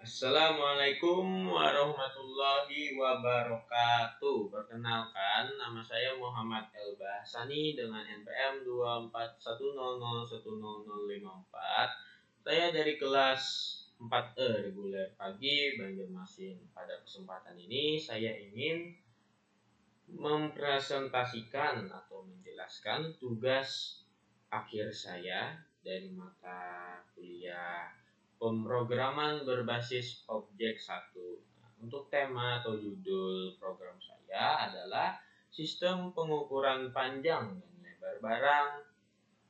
Assalamualaikum warahmatullahi wabarakatuh. Perkenalkan, nama saya Muhammad Elbahsani dengan NPM 24100100054. Saya dari kelas 4E reguler pagi Banjarmasin. Pada kesempatan ini saya ingin mempresentasikan atau menjelaskan tugas akhir saya dari mata kuliah pemrograman berbasis objek 1. Untuk tema atau judul program saya adalah sistem pengukuran panjang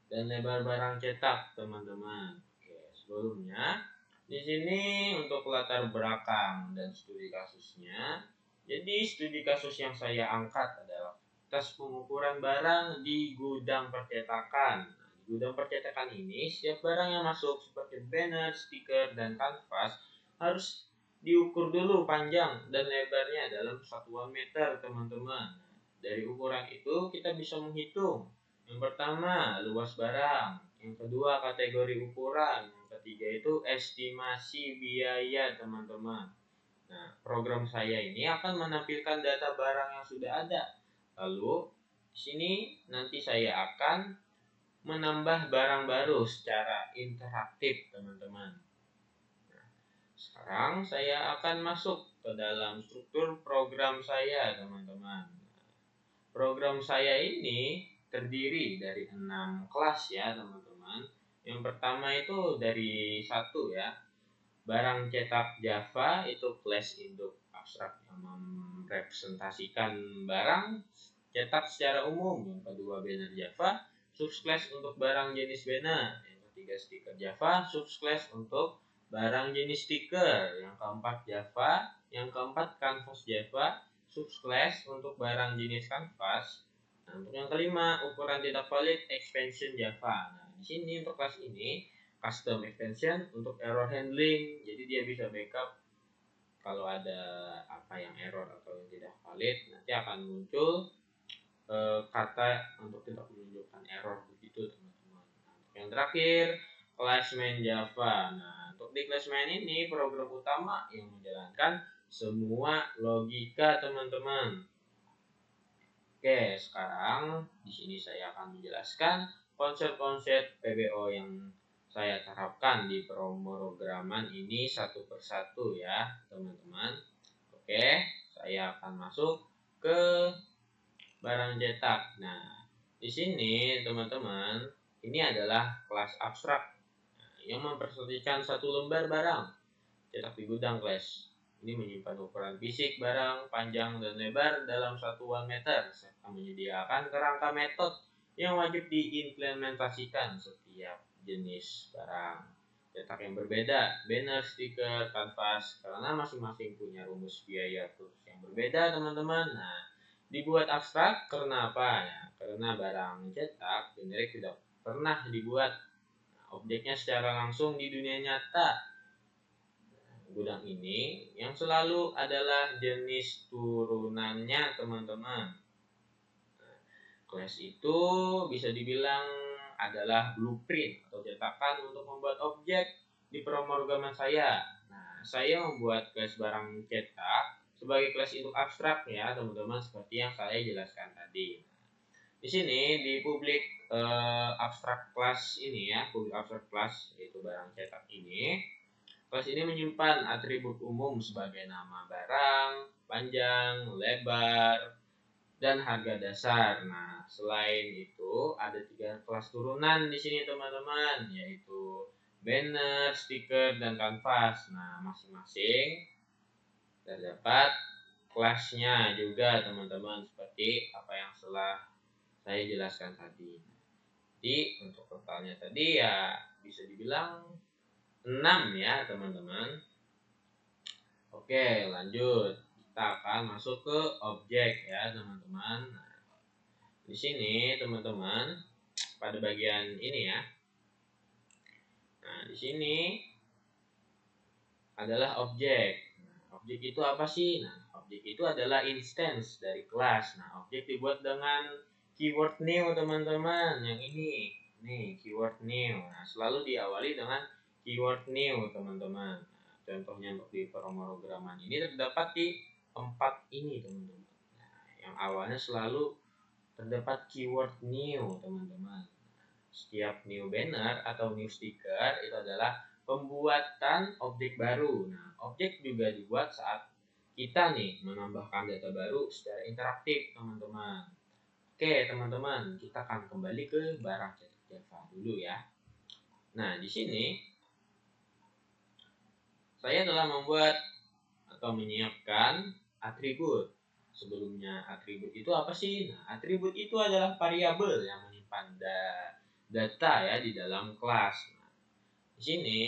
dan lebar barang cetak, teman-teman. Oke, sebelumnya di sini untuk latar belakang dan studi kasusnya. Jadi studi kasus yang saya angkat adalah tes pengukuran barang di gudang percetakan. Di gudang percetakan ini, setiap barang yang masuk seperti banner, stiker, dan kanvas harus diukur dulu panjang dan lebarnya dalam satuan meter, teman-teman. Dari ukuran itu kita bisa menghitung. Yang pertama, luas barang. Yang kedua, kategori ukuran. Yang ketiga itu estimasi biaya, teman-teman. Nah, program saya ini akan menampilkan data barang yang sudah ada. Lalu, di sini nanti saya akan menambah barang baru secara interaktif, teman-teman. Nah, sekarang saya akan masuk ke dalam struktur program saya, teman-teman. Program saya ini terdiri dari 6 kelas ya, teman-teman. Yang pertama itu dari 1 ya. Barang cetak Java itu kelas induk abstrak yang merepresentasikan barang cetak secara umum. Yang kedua banner Java, subclass untuk barang jenis banner. Yang ketiga stiker Java, subclass untuk barang jenis stiker. Yang keempat Java, yang keempat canvas Java, subclass untuk barang jenis kanvas. Nah, untuk yang kelima, ukuran tidak valid expansion Java. Nah, di sini untuk kelas ini custom extension untuk error handling. Jadi dia bisa backup kalau ada apa yang error atau yang tidak valid, nanti akan muncul kata untuk tidak menunjukkan error begitu, teman-teman. Nah, untuk yang terakhir, class main Java. Nah, untuk di class main ini program utama yang menjalankan semua logika, teman-teman. Oke, sekarang di sini saya akan menjelaskan konsep-konsep PBO yang saya terapkan di pemrograman ini satu persatu ya, teman-teman. Oke, saya akan masuk ke barang cetak. Nah, di sini teman-teman, ini adalah kelas abstrak yang mempresentasikan satu lembar barang cetak di gudang kelas. Ini menyimpan ukuran fisik barang, panjang dan lebar dalam satuan meter, serta menyediakan kerangka metode yang wajib diimplementasikan setiap jenis barang cetak yang berbeda, banner, stiker, kanvas, karena masing-masing punya rumus biaya terus yang berbeda, teman-teman. Nah, dibuat abstrak karena apa ya? Karena barang cetak generik tidak pernah dibuat objeknya secara langsung di dunia nyata. Gudang ini yang selalu adalah jenis turunannya, teman-teman. Kelas itu bisa dibilang adalah blueprint atau cetakan untuk membuat objek di pemrograman saya. Nah, saya membuat kelas barang cetak sebagai kelas induk abstrak ya, teman-teman, seperti yang saya jelaskan tadi. Di sini di publik abstrak kelas ini ya, publik abstrak kelas yaitu barang cetak ini. Kelas ini menyimpan atribut umum sebagai nama barang, panjang, lebar, dan harga dasar. Nah, selain itu ada 3 kelas turunan di sini, teman-teman, yaitu banner, stiker, dan kanvas. Nah, masing-masing terdapat kelasnya juga, teman-teman, seperti apa yang telah saya jelaskan tadi. Jadi untuk totalnya tadi ya bisa dibilang 6 ya, teman-teman. Oke, lanjut. Kita akan masuk ke objek ya, teman-teman. Nah, di sini, teman-teman, pada bagian ini ya. Nah, di sini adalah objek. Nah, objek itu apa sih? Nah, objek itu adalah instance dari kelas. Nah, objek dibuat dengan keyword new, teman-teman. Yang ini, nih keyword new. Nah, selalu diawali dengan keyword new, teman-teman. Nah, contohnya untuk di pemrograman ini terdapat di tempat ini teman-teman. Nah, yang awalnya selalu terdapat keyword new teman-teman. Setiap new banner atau new sticker itu adalah pembuatan objek baru. Nah, objek juga dibuat saat kita nih menambahkan data baru secara interaktif teman-teman. Oke teman-teman, kita akan kembali ke barang cetak Java dulu ya. Nah, di sini saya telah membuat atau menyiapkan atribut. Sebelumnya atribut itu apa sih? Nah, atribut itu adalah variabel yang menyimpan data ya di dalam kelas. Nah, di sini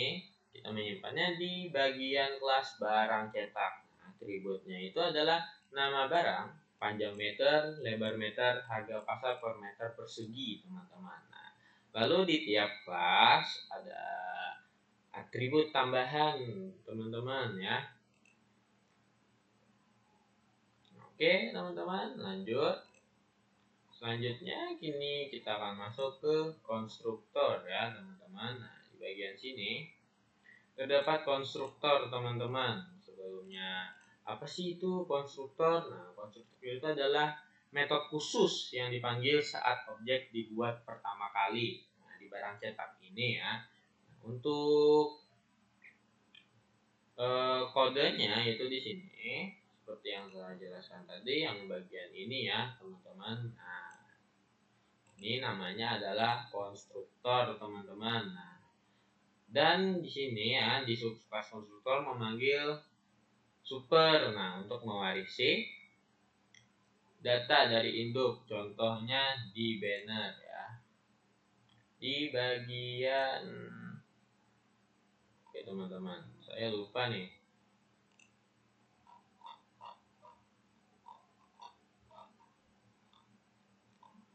kita menyimpannya di bagian kelas barang cetak. Nah, atributnya itu adalah nama barang, panjang meter, lebar meter, harga pasar per meter persegi, teman-teman. Nah, lalu di tiap kelas ada atribut tambahan, teman-teman ya. Oke, teman-teman, lanjut. Selanjutnya kini kita akan masuk ke konstruktor ya, teman-teman. Nah, di bagian sini terdapat konstruktor, teman-teman. Sebelumnya, apa sih itu konstruktor? Nah, konstruktor itu adalah metode khusus yang dipanggil saat objek dibuat pertama kali. Nah, di barang cetak ini ya. Untuk kodenya itu di sini seperti yang saya jelaskan tadi, yang bagian ini ya, teman-teman. Nah, ini namanya adalah konstruktor, teman-teman. Nah, dan di sini ya, di subclass konstruktor memanggil super. Nah, untuk mewarisi data dari induk, contohnya di banner ya. Di bagian oke teman-teman, saya lupa nih.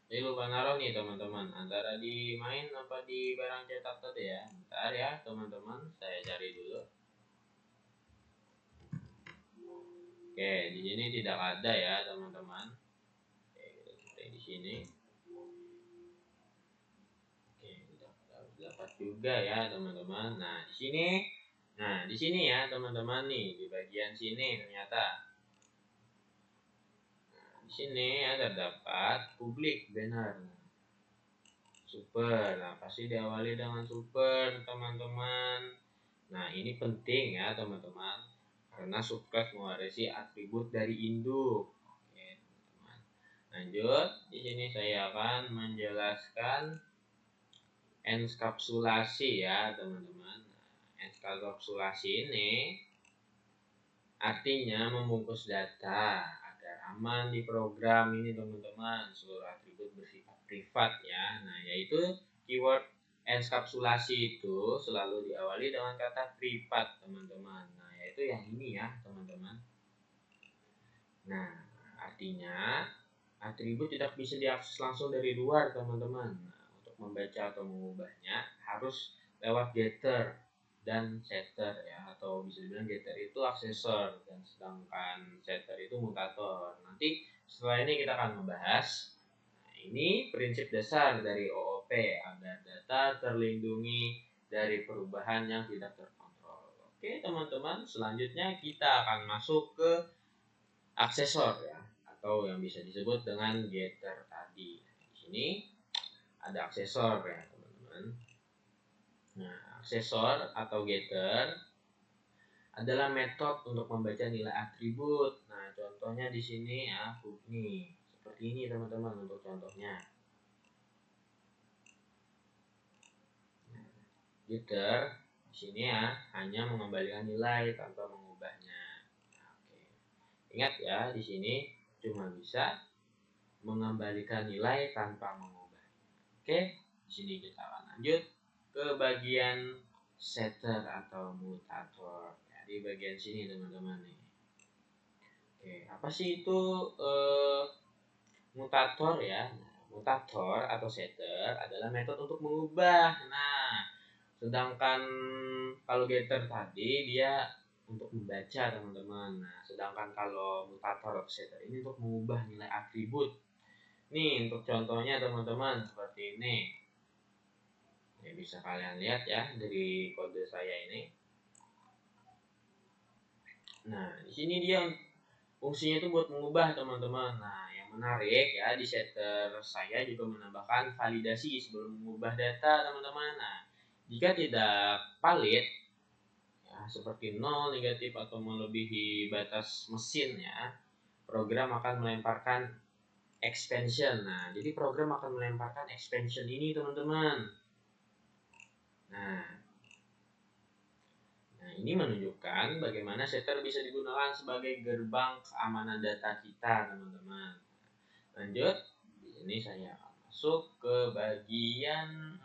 Saya lupa naruh nih teman-teman, antara di main apa di barang cetak tadi ya. Bentar ya teman-teman, saya cari dulu. Oke, di sini tidak ada ya teman-teman. Oke, kita cari di sini. Oke, tidak dapat juga ya teman-teman. Nah, di sini ya teman-teman nih, di bagian sini ternyata. Nah, di sini ya terdapat publik banner. Super. Nah, pasti diawali dengan super, teman-teman. Nah, ini penting ya, teman-teman. Karena subclass mewarisi atribut dari induk. Oke, teman-teman. Lanjut, di sini saya akan menjelaskan enskapsulasi ya, teman-teman. Nah, enskapsulasi ini artinya membungkus data agar aman di program ini, teman-teman. Seluruh atribut bersifat privat ya. Nah, yaitu keyword enskapsulasi itu selalu diawali dengan kata privat, teman-teman. Nah, yaitu yang ini ya, teman-teman. Nah, artinya atribut tidak bisa diakses langsung dari luar, teman-teman. Nah, untuk membaca atau mengubahnya harus lewat getter dan setter ya, atau bisa dibilang getter itu aksesor dan sedangkan setter itu mutator. Nanti setelah ini kita akan membahas. Nah, ini prinsip dasar dari OOP agar data terlindungi dari perubahan yang tidak terkontrol. Oke, teman-teman, selanjutnya kita akan masuk ke aksesor ya, atau yang bisa disebut dengan getter tadi. Di sini ada aksesor ya, teman-teman. Nah, aksesor atau getter adalah metode untuk membaca nilai atribut. Nah, contohnya di sini ya, nih. Seperti ini, teman-teman, untuk contohnya. Nah, getter di sini ya hanya mengembalikan nilai tanpa mengubahnya. Nah, oke. Ingat ya, di sini cuma bisa mengembalikan nilai tanpa mengubah. Oke, di sini kita akan lanjut ke bagian setter atau mutator. Ya, di bagian sini teman-teman nih. Oke, apa sih itu mutator ya? Nah, mutator atau setter adalah metode untuk mengubah. Nah, sedangkan kalau getter tadi dia untuk membaca, teman-teman. Nah, sedangkan kalau mutator atau setter ini untuk mengubah nilai atribut. Nih untuk contohnya teman-teman seperti ini. Ya, bisa kalian lihat ya dari kode saya ini. Nah, di sini dia fungsinya itu buat mengubah teman-teman. Nah, yang menarik ya di setter saya juga menambahkan validasi sebelum mengubah data teman-teman. Nah, jika tidak valid ya seperti nol, negatif atau melebihi batas mesin ya, program akan melemparkan expansion. Nah, jadi program akan melemparkan expansion ini teman-teman. Nah, ini menunjukkan bagaimana setter bisa digunakan sebagai gerbang keamanan data kita, teman-teman. Lanjut, di sini saya akan masuk ke bagian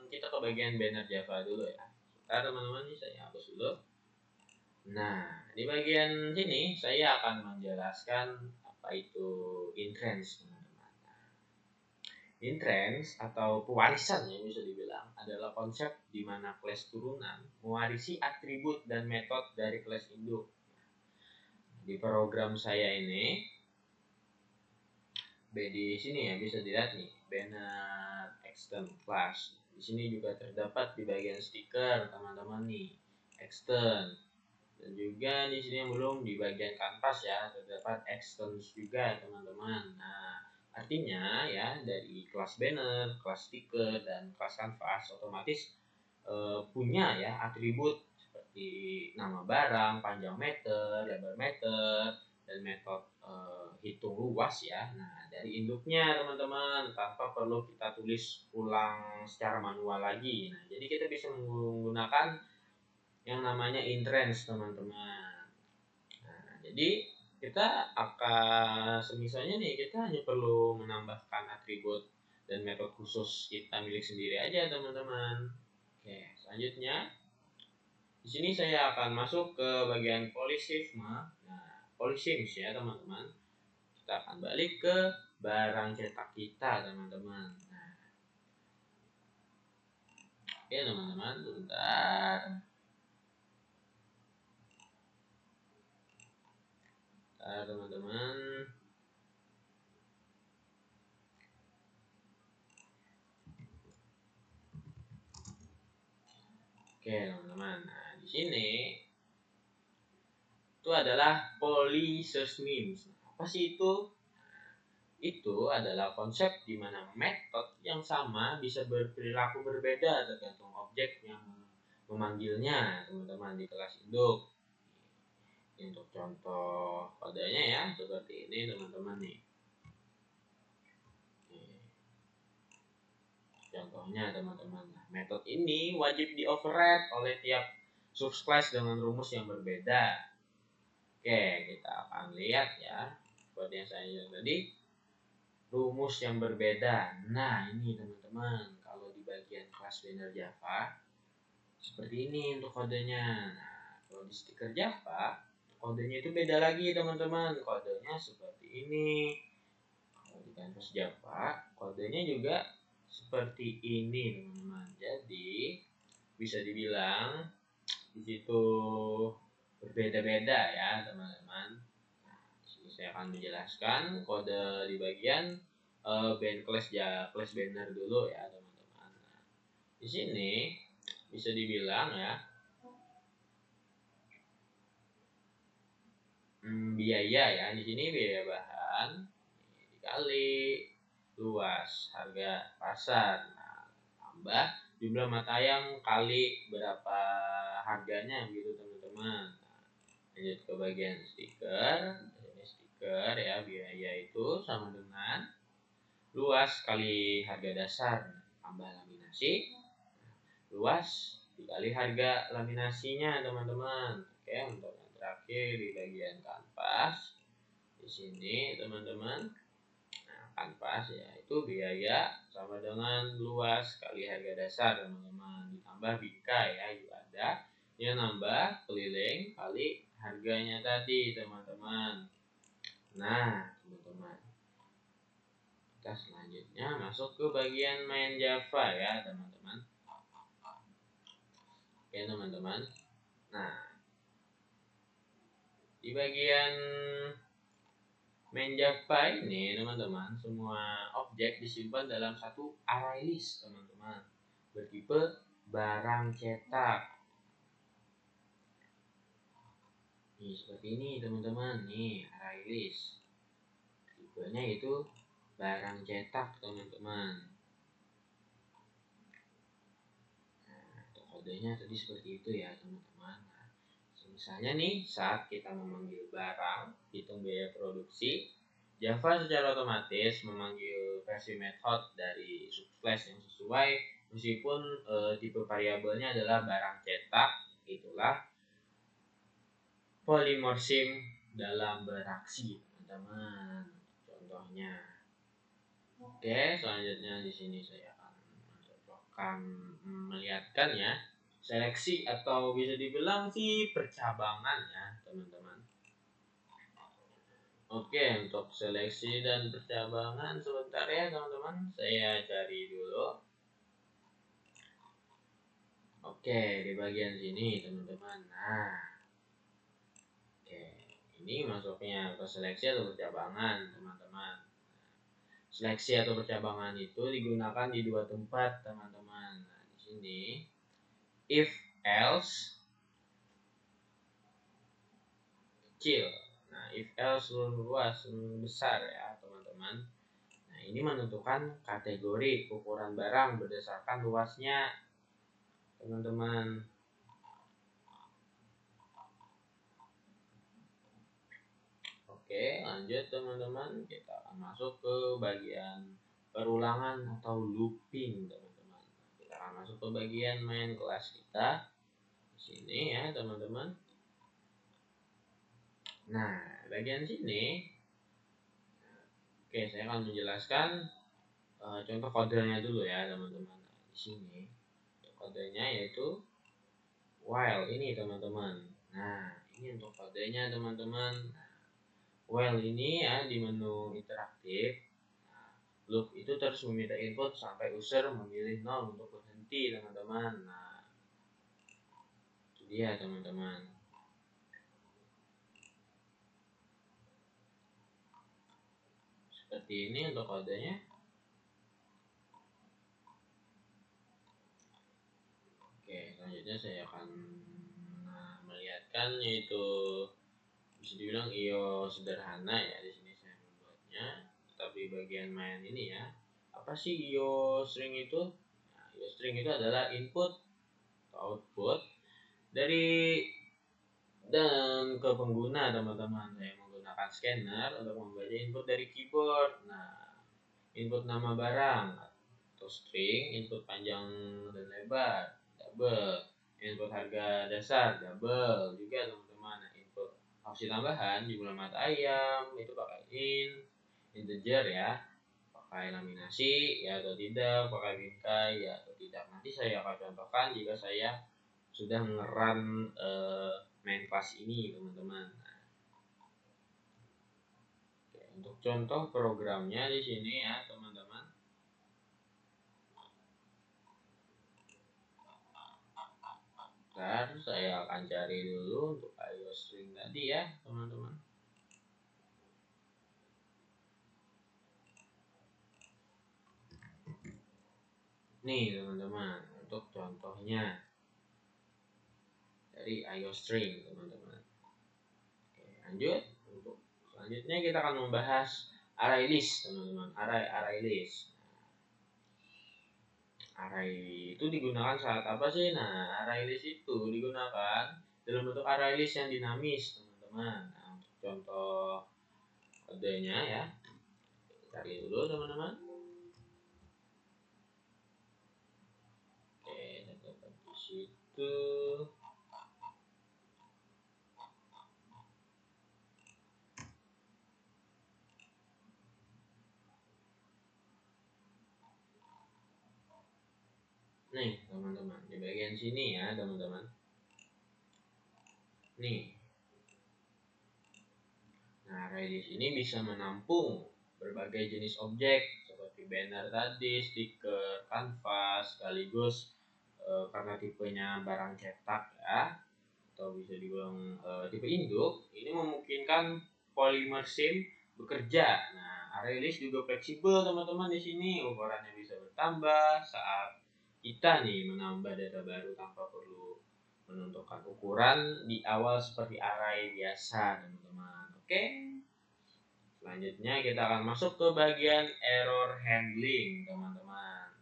kita ke bagian banner Java dulu ya. Sebentar teman-teman, ini saya hapus dulu. Nah, di bagian sini saya akan menjelaskan apa itu intrans. Intrans atau pewarisan yang bisa dibilang adalah konsep di mana kelas turunan mewarisi atribut dan metode dari kelas induk. Di program saya ini, di sini ya bisa dilihat nih, banner extend class. Di sini juga terdapat di bagian stiker teman-teman nih, extend. Dan juga di sini yang belum di bagian kanvas ya, terdapat extend juga teman-teman. Nah, artinya ya dari kelas banner, kelas stiker dan kelas kanvas otomatis punya ya atribut seperti nama barang, panjang meter, lebar meter, dan metode hitung luas ya. Nah, dari induknya teman-teman tanpa perlu kita tulis ulang secara manual lagi. Nah, jadi kita bisa menggunakan yang namanya intrans teman-teman. Nah, jadi kita akan semisalnya nih kita hanya perlu menambahkan atribut dan metode khusus kita milik sendiri aja teman-teman. Oke, selanjutnya di sini saya akan masuk ke bagian polyshift. Nah, polyshift ya teman-teman. Kita akan balik ke barang cetak kita teman-teman. Nah, oke teman-teman, bentar. Teman-teman. Oke teman-teman, nah di sini itu adalah polysysmemes. Apa sih itu? Itu adalah konsep di mana metode yang sama bisa berperilaku berbeda tergantung objek yang memanggilnya teman-teman di kelas induk. Untuk contoh kodenya ya seperti ini teman-teman nih. Contohnya teman-teman, metode ini wajib di override oleh tiap subclass dengan rumus yang berbeda. Oke, kita akan lihat ya seperti yang saya bilang tadi, rumus yang berbeda. Nah ini teman-teman, kalau di bagian kelas banner Java seperti ini untuk kodenya. Nah, kalau di stiker Java kodenya itu beda lagi teman-teman, kodenya seperti ini. Kalau di canvas Java kodenya juga seperti ini teman-teman. Jadi bisa dibilang di situ berbeda-beda ya teman-teman. Nah, sini saya akan menjelaskan kode di bagian band class banner dulu ya teman-teman. Nah, di sini bisa dibilang ya biaya ya, di sini biaya bahan dikali luas harga pasar, nah, tambah jumlah mata yang kali berapa harganya gitu teman-teman. Nah, lanjut ke bagian stiker. Ini stiker ya, biaya itu sama dengan luas kali harga dasar tambah laminasi, luas dikali harga laminasinya teman-teman. Oke, untuk yang terakhir di bagian kanvas di sini teman-teman, nah kanvas ya itu biaya sama dengan luas kali harga dasar teman-teman, ditambah bingkai ya juga ada yang nambah keliling kali harganya tadi teman-teman. Nah teman-teman, kita selanjutnya masuk ke bagian main Java ya teman-teman. Oke teman-teman, nah di bagian main Java ini teman-teman, semua objek disimpan dalam satu array list teman-teman, bertipe barang cetak. Nih seperti ini teman-teman, nih array list. Tipenya itu barang cetak teman-teman. Nah, kodenya tadi seperti itu ya teman-teman. Nah, misalnya nih saat kita memanggil barang, hitung biaya produksi, Java secara otomatis memanggil versi method dari subclass yang sesuai meskipun tipe variabelnya adalah barang cetak. Itulah polimorfism dalam beraksi teman-teman. Contohnya. Oke, selanjutnya di sini saya akan melihatkan ya seleksi atau bisa dibilang sih percabangan ya teman-teman. Oke, untuk seleksi dan percabangan sebentar ya teman-teman, saya cari dulu. Oke, di bagian sini teman-teman. Nah, oke, ini masuknya ke seleksi atau percabangan teman-teman. Seleksi atau percabangan itu digunakan di dua tempat teman-teman. Nah, di sini if else kecil. Nah, if else luas besar ya teman-teman. Nah, ini menentukan kategori ukuran barang berdasarkan luasnya teman-teman. Oke, lanjut teman-teman. Kita akan masuk ke bagian perulangan atau looping teman-teman. Kita akan masuk ke bagian main kelas kita. Di sini ya teman-teman. Nah, bagian sini, oke, saya akan menjelaskan contoh kodenya dulu ya teman-teman. Nah, di sini kodenya yaitu while ini teman-teman. Nah, ini untuk kodenya teman-teman. Nah, while ini ya di menu interaktif. Nah, loop itu terus meminta input sampai user memilih 0 untuk berhenti teman-teman. Nah, itu dia teman-teman. Seperti ini untuk kodenya. Oke, selanjutnya saya akan melihatkan yaitu bisa dibilang IO sederhana ya, di sini saya membuatnya. Tapi bagian main ini ya, apa sih IO string itu? Nah, IO string itu adalah input atau output dari dan ke pengguna teman-teman. Saya menggunakan scanner untuk membaca input dari keyboard. Nah, input nama barang atau string, input panjang dan lebar, double, input harga dasar, double juga teman-teman. Nah, input opsi tambahan jumlah mata ayam itu pakai integer ya, pakai laminasi ya atau tidak, pakai bingkai ya atau tidak. Nanti saya akan contohkan jika saya sudah mengeran main class ini teman-teman. Oke, untuk contoh programnya di sini ya teman-teman. Ntar saya akan cari dulu untuk IO string tadi ya teman-teman. Nih teman-teman, untuk contohnya dari IO string teman-teman. Oke, lanjut. Untuk selanjutnya kita akan membahas array list teman-teman. Array list. Array itu digunakan saat apa sih? Nah, array list itu digunakan dalam bentuk array list yang dinamis teman-teman. Nah, untuk contoh kodenya ya, cari dulu teman-teman. Oke, dapat di situ. Nih teman-teman, di bagian sini ya teman-teman. Nih. Nah, array list ini bisa menampung berbagai jenis objek seperti banner tadi, stiker, kanvas, sekaligus karena tipenya barang cetak ya, atau bisa dibilang tipe induk, ini memungkinkan polimorfism bekerja. Nah, array list juga fleksibel teman-teman di sini, ukurannya bisa bertambah saat kita nih menambah data baru tanpa perlu menentukan ukuran di awal seperti array biasa, teman-teman. Oke. Selanjutnya kita akan masuk ke bagian error handling, teman-teman.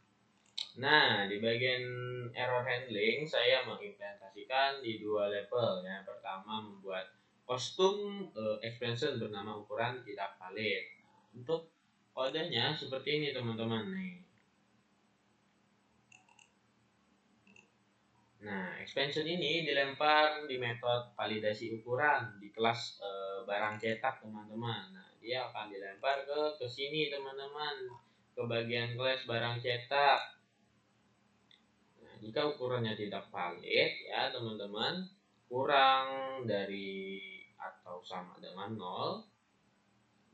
Nah, di bagian error handling saya mengimplementasikan di 2 level. Yang pertama membuat kostum expansion bernama ukuran tidak valid. Untuk kodenya seperti ini, teman-teman nih. Nah, expansion ini dilempar di metode validasi ukuran di kelas barang cetak, teman-teman. Nah, dia akan dilempar ke sini, teman-teman, ke bagian kelas barang cetak. Nah, jika ukurannya tidak valid, ya teman-teman, kurang dari atau sama dengan 0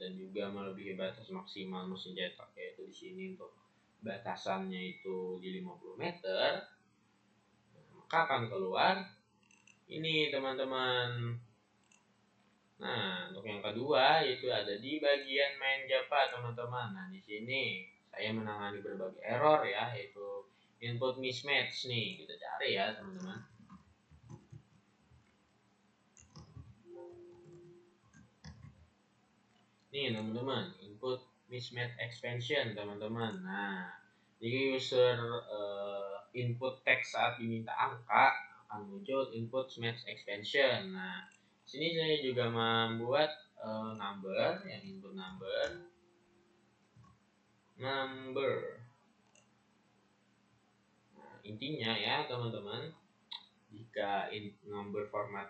dan juga melebihi batas maksimal mesin cetak, yaitu di sini untuk batasannya itu di 50 meter, maka akan keluar ini, teman-teman. Nah, untuk yang kedua itu ada di bagian main Java, teman-teman. Nah, di sini saya menangani berbagai error ya, yaitu input mismatch nih. Kita cari ya, teman-teman. Nih, teman-teman, input mismatch expansion, teman-teman. Nah, jika user input text saat diminta angka, akan muncul input match expansion. Nah, sini saya juga membuat number, yang input number. Nah, intinya ya, teman-teman, jika number format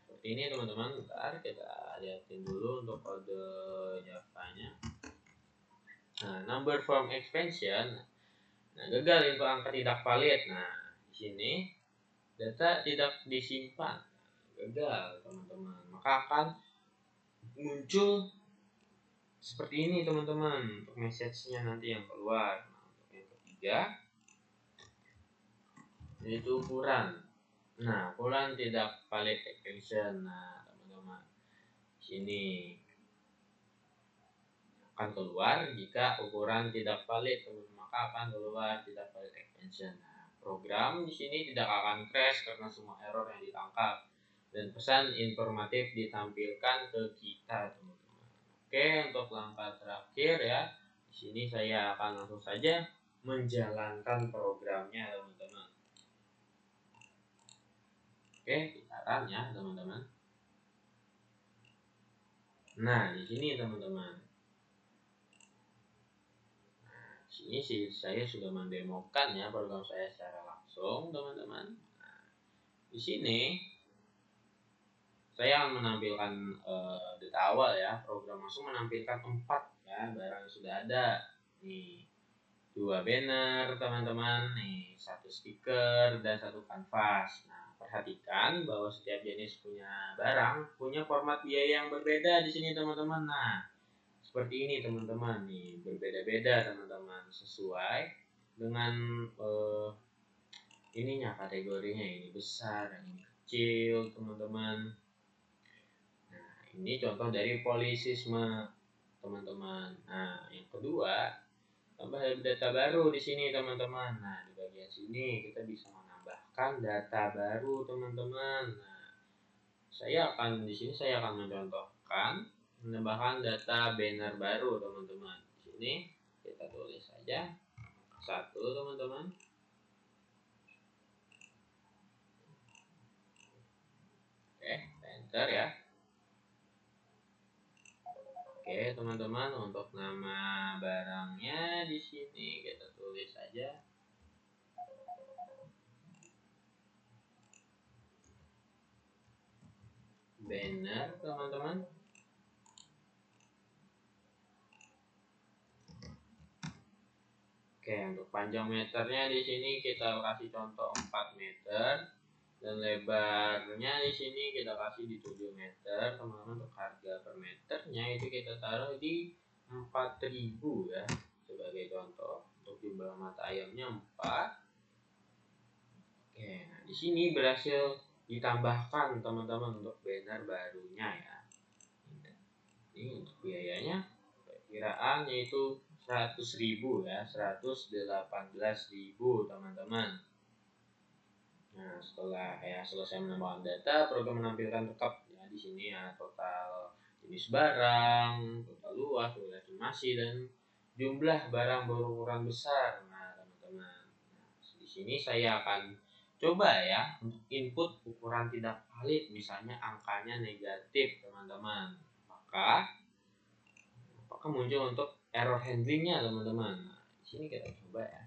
seperti ini, teman-teman. Bentar, kita lihatin dulu untuk kode Java-nya. Nah, number form expansion. Nah, gagal info angka tidak valid. Nah, di sini data tidak disimpan. Gagal, teman-teman. Maka akan muncul seperti ini, teman-teman, untuk message-nya nanti yang keluar. Nah, untuk yang ketiga yaitu ukuran. Nah, ukuran tidak valid expansion. Nah, teman-teman, sini akan keluar jika ukuran tidak valid, maka akan keluar tidak valid expansion. Nah, program di sini tidak akan crash karena semua error yang ditangkap dan pesan informatif ditampilkan ke kita, teman-teman. Oke, untuk langkah terakhir ya, di sini saya akan langsung saja menjalankan programnya, teman-teman. Oke, kita run ya, teman-teman. Nah, di sini, teman-teman. Sini sih saya sudah mendemokan ya program saya secara langsung, teman-teman. Nah, di sini saya akan menampilkan data awal ya. Program langsung menampilkan 4 ya barang yang sudah ada. Nih, 2 banner, teman-teman. Nih, 1 stiker dan 1 kanvas. Nah, perhatikan bahwa setiap jenis punya barang punya format biaya yang berbeda di sini, teman-teman. Nah, seperti ini, teman-teman, nih berbeda-beda, teman-teman, sesuai dengan ininya, kategorinya. Ini besar, ini kecil, teman-teman. Nah, ini contoh dari polisisme, teman-teman. Nah, yang kedua, tambah data baru di sini, teman-teman. Nah, di bagian sini kita bisa menambahkan data baru, teman-teman. Nah, di sini saya akan mencontohkan menambahkan data banner baru, teman-teman. Di sini kita tulis saja 1, teman-teman. Oke, enter ya. Oke, teman-teman, untuk nama barangnya di sini kita tulis saja banner, teman-teman. Oke, untuk panjang meternya di sini kita kasih contoh 4 meter dan lebarnya di sini kita kasih di 7 meter, teman-teman. Untuk harga per meternya itu kita taruh di 4.000 ya sebagai contoh. Untuk jumlah mata ayamnya 4. Oke, nah di sini berhasil ditambahkan, teman-teman, untuk banner barunya ya. Ini untuk biayanya perkiraan yaitu 100.000 ya, 118.000, teman-teman. Nah, setelah selesai menambahkan data, program menampilkan rekap ya di sini ya total jenis barang, total luas, total estimasi dan jumlah barang berukuran besar. Nah, teman-teman. Nah, di sini saya akan coba ya untuk input ukuran tidak valid, misalnya angkanya negatif, teman-teman. Apakah muncul untuk error handlingnya, teman-teman? Nah, di sini kita coba ya.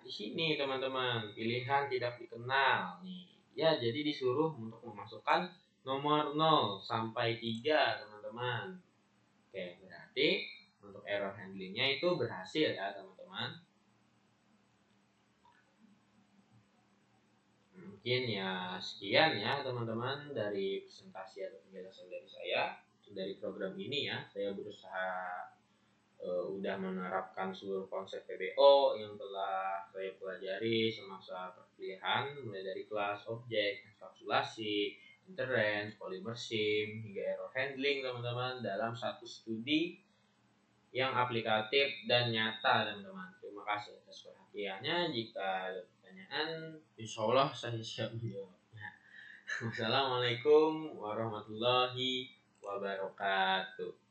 Di sini teman-teman, pilihan tidak dikenal nih. Ya, jadi disuruh untuk memasukkan nomor 0 sampai 3, teman-teman. Oke, berarti untuk error handlingnya itu berhasil ya, teman-teman. Mungkin ya sekian ya, teman-teman, dari presentasi atau penjelasan dari saya dari program ini ya. Saya berusaha udah menerapkan seluruh konsep PBO yang telah saya pelajari semasa perkuliahan, mulai dari kelas objek, enkapsulasi, interrange, polymer sim, hingga error handling, teman-teman, dalam satu studi yang aplikatif dan nyata, teman-teman. Terima kasih atas perhatiannya. Jika ada pertanyaan, insya Allah saya siap menjawabnya. Wassalamualaikum warahmatullahi wabarakatuh.